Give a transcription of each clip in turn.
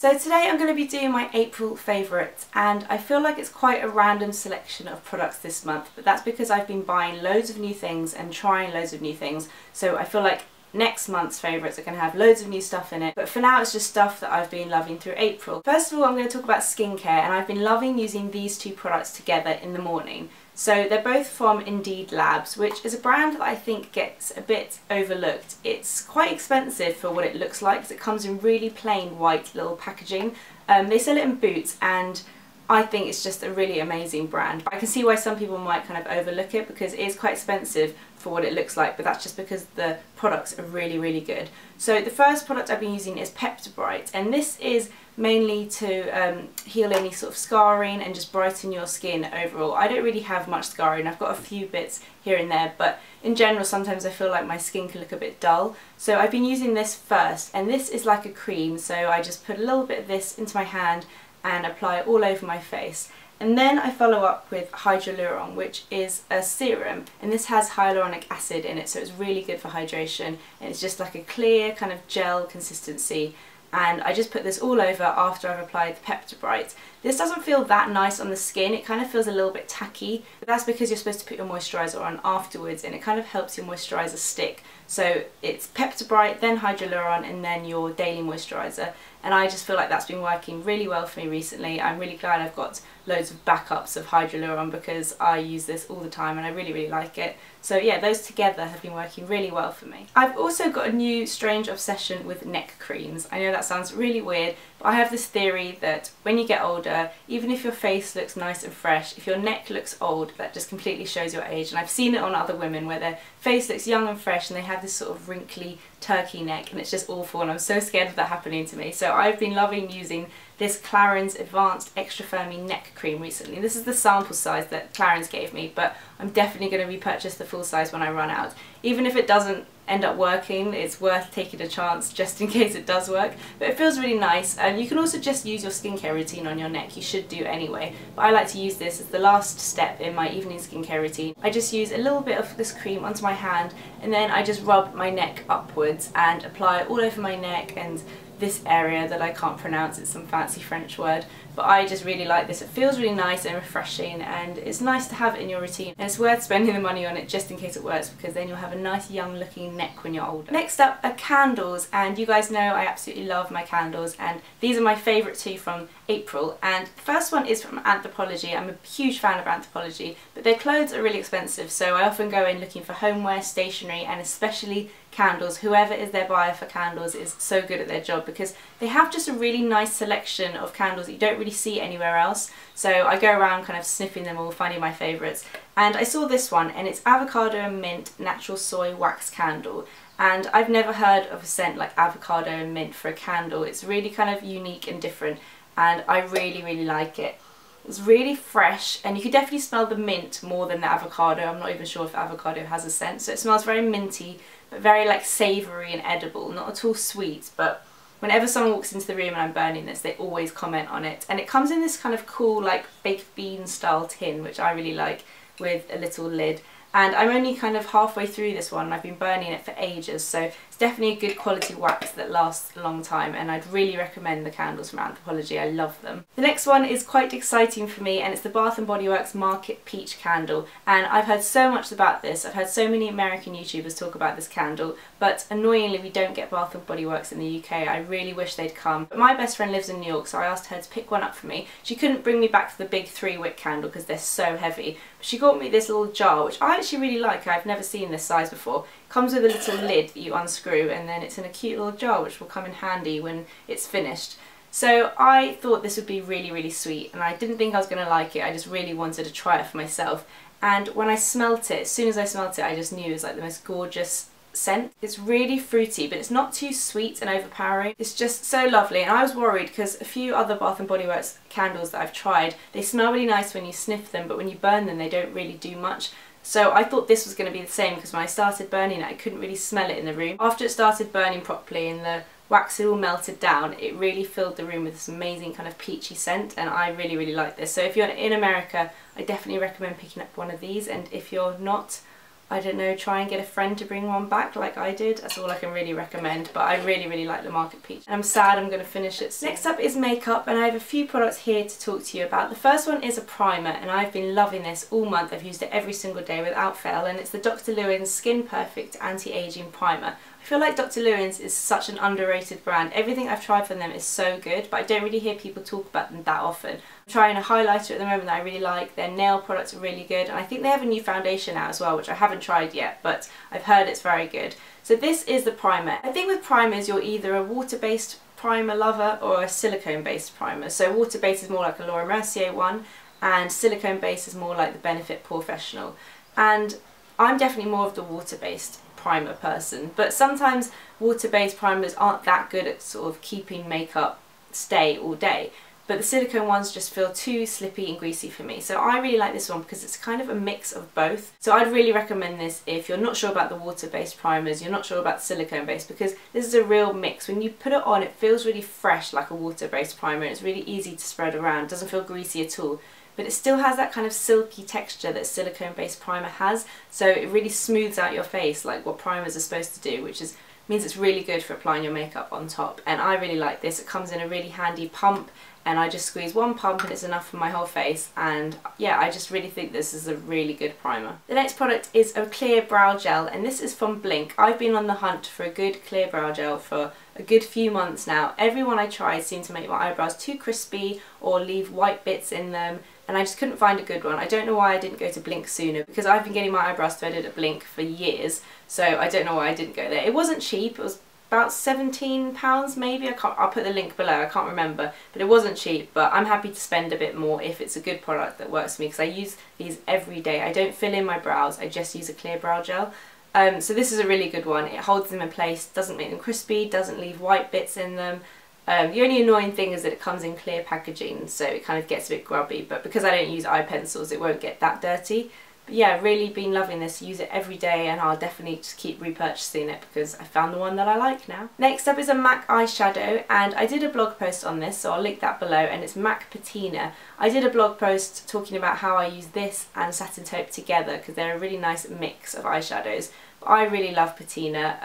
So today I'm going to be doing my April favourites, and I feel like it's quite a random selection of products this month, but that's because I've been buying loads of new things and trying loads of new things, so I feel like next month's favourites are going to have loads of new stuff in it, but for now it's just stuff that I've been loving through April. First of all, I'm going to talk about skincare, and I've been loving using these two products together in the morning. So they're both from Indeed Labs, which is a brand that I think gets a bit overlooked. It's quite expensive for what it looks like because it comes in really plain white little packaging. They sell it in Boots, and I think it's just a really amazing brand. I can see why some people might kind of overlook it because it is quite expensive for what it looks like, but that's just because the products are really good. So the first product I've been using is Pebbles, and this is mainly to heal any sort of scarring and just brighten your skin overall. I don't really have much scarring, I've got a few bits here and there, but in general sometimes I feel like my skin can look a bit dull. So I've been using this first, and this is like a cream, so I just put a little bit of this into my hand and apply it all over my face. And then I follow up with Hyaluron, which is a serum, and this has hyaluronic acid in it, so it's really good for hydration, and it's just like a clear kind of gel consistency. And I just put this all over after I've applied the Pebbles. This doesn't feel that nice on the skin, it kind of feels a little bit tacky, but that's because you're supposed to put your moisturiser on afterwards, and it kind of helps your moisturiser stick. So it's Pebbles, then Hyaluron, and then your daily moisturiser, and I just feel like that's been working really well for me recently. I'm really glad I've got loads of backups of Hyaluron because I use this all the time and I really like it. So yeah, those together have been working really well for me. I've also got a new strange obsession with neck creams. I know that sounds really weird, but I have this theory that when you get older, even if your face looks nice and fresh, if your neck looks old, that just completely shows your age. And I've seen it on other women where their face looks young and fresh and they have this sort of wrinkly turkey neck, and it's just awful, and I'm so scared of that happening to me. So I've been loving using this Clarins Advanced Extra Firming Neck Cream recently. This is the sample size that Clarins gave me, but I'm definitely going to repurchase the full size when I run out. Even if it doesn't end up working, it's worth taking a chance just in case it does work. But it feels really nice, and you can also just use your skincare routine on your neck. You should do anyway, but I like to use this as the last step in my evening skincare routine. I just use a little bit of this cream onto my hand, and then I just rub my neck upwards and apply it all over my neck and this area that I can't pronounce, it's some fancy French word, but I just really like this. It feels really nice and refreshing, and it's nice to have it in your routine, and it's worth spending the money on it just in case it works, because then you'll have a nice young looking neck when you're older. Next up are candles, and you guys know I absolutely love my candles, and these are my favourite two from April. And the first one is from Anthropologie. I'm a huge fan of Anthropologie, but their clothes are really expensive, so I often go in looking for homeware, stationery, and especially candles. Whoever is their buyer for candles is so good at their job because they have just a really nice selection of candles that you don't really see anywhere else. So I go around kind of sniffing them all, finding my favourites, and I saw this one, and it's Avocado and Mint Natural Soy Wax Candle. And I've never heard of a scent like avocado and mint for a candle. It's really kind of unique and different, and I really like it. It's really fresh, and you can definitely smell the mint more than the avocado. I'm not even sure if avocado has a scent, so it smells very minty, but very like savoury and edible, not at all sweet. But whenever someone walks into the room and I'm burning this, they always comment on it. And it comes in this kind of cool like baked bean style tin, which I really like, with a little lid. And I'm only kind of halfway through this one, and I've been burning it for ages, so it's definitely a good quality wax that lasts a long time, and I'd really recommend the candles from Anthropologie. I love them. The next one is quite exciting for me, and it's the Bath & Body Works Market Peach Candle, and I've heard so much about this. I've heard so many American YouTubers talk about this candle, but annoyingly we don't get Bath & Body Works in the UK. I really wish they'd come. But my best friend lives in New York, so I asked her to pick one up for me. She couldn't bring me back to the big 3-wick candle because they're so heavy, but she got me this little jar, which I actually really like. I've never seen this size before. It comes with a little lid that you unscrew, and then it's in a cute little jar which will come in handy when it's finished. So I thought this would be really sweet, and I didn't think I was going to like it. I just really wanted to try it for myself, and when I smelt it, as soon as I smelt it, I just knew it was like the most gorgeous scent. It's really fruity, but it's not too sweet and overpowering. It's just so lovely, and I was worried because a few other Bath & Body Works candles that I've tried, they smell really nice when you sniff them, but when you burn them they don't really do much. So I thought this was going to be the same, because when I started burning it I couldn't really smell it in the room. After it started burning properly and the wax had all melted down, it really filled the room with this amazing kind of peachy scent, and I really like this. So if you're in America, I definitely recommend picking up one of these, and if you're not, I don't know, try and get a friend to bring one back like I did. That's all I can really recommend, but I really like the Market Peach. And I'm sad I'm going to finish it soon. Next up is makeup, and I have a few products here to talk to you about. The first one is a primer, and I've been loving this all month. I've used it every single day without fail, and it's the Dr. Lewinn's Skin Perfect Anti-Aging Primer. I feel like Dr. Lewinn's is such an underrated brand. Everything I've tried from them is so good, but I don't really hear people talk about them that often. I'm trying a highlighter at the moment that I really like. Their nail products are really good, and I think they have a new foundation out as well, which I haven't tried yet, but I've heard it's very good. So this is the primer. I think with primers you're either a water-based primer lover or a silicone-based primer. So water-based is more like a Laura Mercier one, and silicone-based is more like the Benefit Professional. And I'm definitely more of the water-based primer person, but sometimes water-based primers aren't that good at sort of keeping makeup stay all day, but the silicone ones just feel too slippy and greasy for me. So I really like this one because it's kind of a mix of both. So I'd really recommend this if you're not sure about the water-based primers, you're not sure about the silicone-based, because this is a real mix. When you put it on, it feels really fresh like a water-based primer, and it's really easy to spread around. It doesn't feel greasy at all, but it still has that kind of silky texture that silicone-based primer has, so it really smooths out your face like what primers are supposed to do, which means it's really good for applying your makeup on top. And I really like this. It comes in a really handy pump, and I just squeeze one pump and it's enough for my whole face, and yeah, I just really think this is a really good primer. The next product is a clear brow gel, and this is from Blink. I've been on the hunt for a good clear brow gel for a good few months now. Every one I tried seemed to make my eyebrows too crispy or leave white bits in them, and I just couldn't find a good one. I don't know why I didn't go to Blink sooner, because I've been getting my eyebrows threaded at Blink for years, so I don't know why I didn't go there. It wasn't cheap, it was about £17 maybe. I'll put the link below, I can't remember, but it wasn't cheap. But I'm happy to spend a bit more if it's a good product that works for me, because I use these every day. I don't fill in my brows, I just use a clear brow gel. So this is a really good one. It holds them in place, doesn't make them crispy, doesn't leave white bits in them. The only annoying thing is that it comes in clear packaging, so it kind of gets a bit grubby, but because I don't use eye pencils it won't get that dirty. But yeah, really been loving this, use it every day, and I'll definitely just keep repurchasing it because I found the one that I like now. Next up is a MAC eyeshadow, and I did a blog post on this, so I'll link that below, and it's MAC Patina. I did a blog post talking about how I use this and Satin Taupe together because they're a really nice mix of eyeshadows. I really love Patina.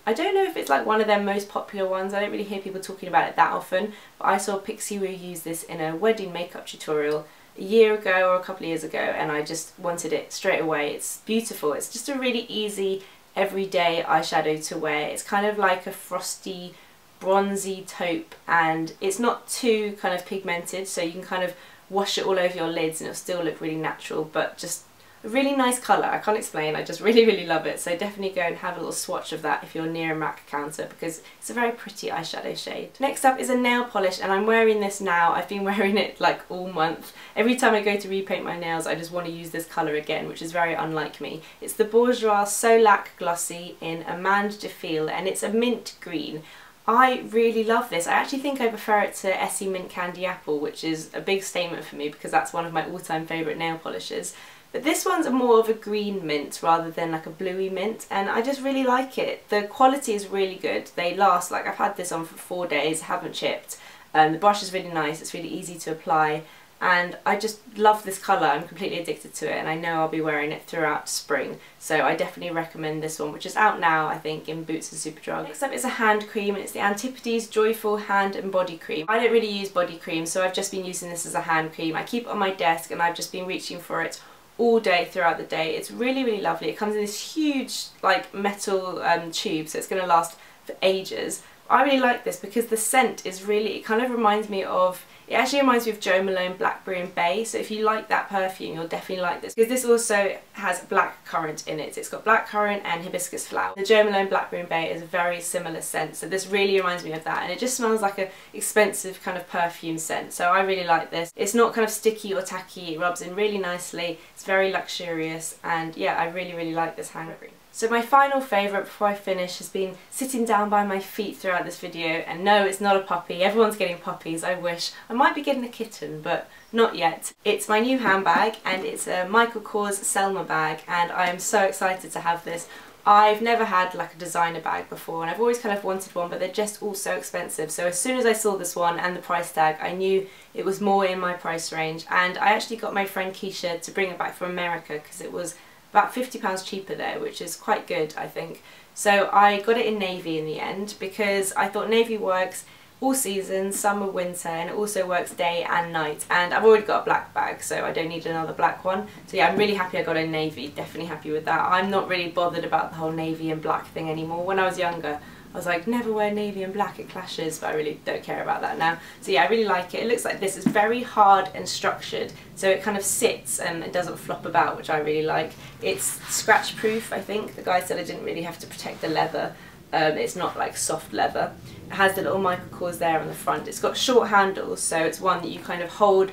I don't know if it's like one of their most popular ones. I don't really hear people talking about it that often, but I saw Pixie Woo use this in a wedding makeup tutorial a year ago or a couple of years ago, and I just wanted it straight away. It's beautiful. It's just a really easy everyday eyeshadow to wear. It's kind of like a frosty bronzy taupe, and it's not too kind of pigmented, so you can kind of wash it all over your lids and it'll still look really natural, but just a really nice colour. I can't explain, I just really love it. So definitely go and have a little swatch of that if you're near a MAC counter, because it's a very pretty eyeshadow shade. Next up is a nail polish, and I'm wearing this now. I've been wearing it like all month. Every time I go to repaint my nails I just want to use this colour again, which is very unlike me. It's the Bourjois So Laque Glossy in Amande Défilé, and it's a mint green. I really love this. I actually think I prefer it to Essie Mint Candy Apple, which is a big statement for me because that's one of my all-time favourite nail polishes. But this one's more of a green mint rather than like a bluey mint, and I just really like it. The quality is really good. They last, like I've had this on for 4 days, haven't chipped. The brush is really nice, it's really easy to apply, and I just love this colour. I'm completely addicted to it, and I know I'll be wearing it throughout spring. So I definitely recommend this one, which is out now I think in Boots and Superdrug. Next up is a hand cream, and it's the Antipodes Joyful Hand and Body Cream. I don't really use body cream, so I've just been using this as a hand cream. I keep it on my desk and I've just been reaching for it all day throughout the day. It's really lovely. It comes in this huge like metal tube, so it's going to last for ages. I really like this because the scent is really, it kind of reminds me of, it actually reminds me of Jo Malone Blackberry and Bay, so if you like that perfume you'll definitely like this, because this also has blackcurrant in it. It's got blackcurrant and hibiscus flower. The Jo Malone Blackberry and Bay is a very similar scent, so this really reminds me of that, and it just smells like an expensive kind of perfume scent, so I really like this. It's not kind of sticky or tacky, it rubs in really nicely, it's very luxurious, and yeah, I really like this hand cream. So my final favourite before I finish has been sitting down by my feet throughout this video, and no, it's not a puppy. Everyone's getting puppies, I wish. I might be getting a kitten, but not yet. It's my new handbag, and it's a Michael Kors Selma bag, and I am so excited to have this. I've never had like a designer bag before, and I've always kind of wanted one, but they're just all so expensive. So as soon as I saw this one and the price tag, I knew it was more in my price range, and I actually got my friend Keisha to bring it back from America because it was about £50 cheaper there, which is quite good, I think. So I got it in navy in the end because I thought navy works all seasons, summer, winter, and it also works day and night. And I've already got a black bag, so I don't need another black one. So yeah, I'm really happy I got it in navy, definitely happy with that. I'm not really bothered about the whole navy and black thing anymore. When I was younger, I was like, never wear navy and black, it clashes, but I really don't care about that now. So yeah, I really like it. It looks like this. It's very hard and structured, so it kind of sits and it doesn't flop about, which I really like. It's scratch proof, I think. The guy said I didn't really have to protect the leather. It's not like soft leather. It has the little microcores there on the front. It's got short handles, so it's one that you kind of hold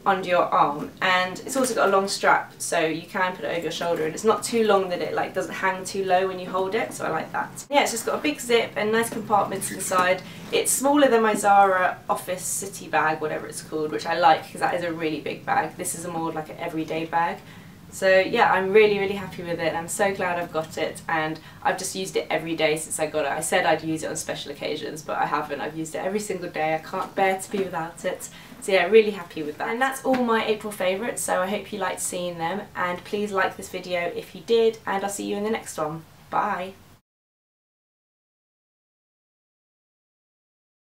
under your arm, and it's also got a long strap, so you can put it over your shoulder, and it's not too long that it like doesn't hang too low when you hold it, so I like that. Yeah, it's just got a big zip and nice compartments inside. It's smaller than my Zara office city bag, whatever it's called, which I like because that is a really big bag. This is a more like an everyday bag. So yeah, I'm really happy with it, and I'm so glad I've got it, and I've just used it every day since I got it. I said I'd use it on special occasions, but I haven't. I've used it every single day. I can't bear to be without it. So yeah, really happy with that. And that's all my April favourites, so I hope you liked seeing them, and please like this video if you did, and I'll see you in the next one. Bye!